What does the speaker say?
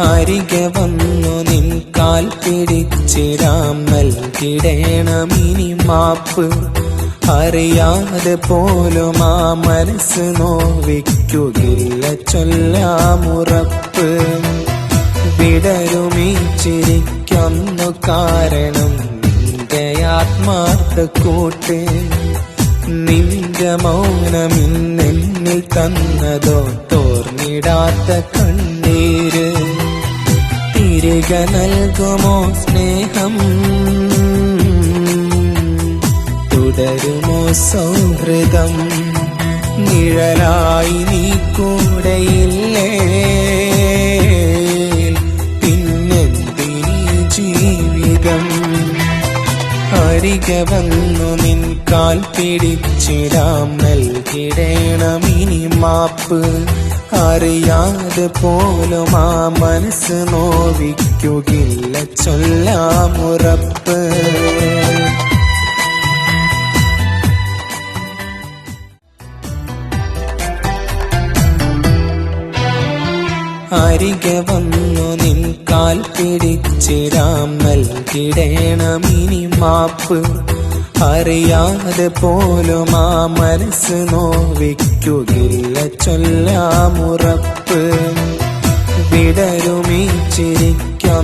അരികെ വന്നു നിൻ കാൽ പിടിച്ചിടാം നൽകിടേണമിനി മാപ്പ്. അറിയാതെ പോലും ആ മനസ്സ് നോവിക്കുകയില്ല ചൊല്ലാമുറപ്പ്. വിടരുമീ ചിരിക്കൊന്നു കാരണം നിന്റെ ആത്മാർത്ഥ കൂട്ട്. നിന്റെ മൗനമിന്നെന്നിൽ തന്നതോ തോർന്നിടാത്ത കണ്ണീര്. തിരികെ നൽകുമോ സ്നേഹം, തുടരുമോ സൗഹൃദം? നിഴലായി നീ കൂടെയില്ലേ, പിന്നെന്തിനീ ജീവിതം? അരികെ വന്നു നിൻ കാൽ പിടിച്ചിടാം നൽകിടേണമിനി മാപ്പ്. അറിയാതെ പോലും ആ മനസ്സ് നോവിക്കുകയില്ല ചൊല്ലാമുറപ്പ്. അരികെ വന്നു നിൻ കാൽ പിടിച്ചിടാം നൽകിടേണമിനി മാപ്പ്. അറിയാതെ പോലും ആ മനസ്സ് നോവിക്കുകയില്ല ചൊല്ലാമുറപ്പ്. വിടരുമീ ചിരി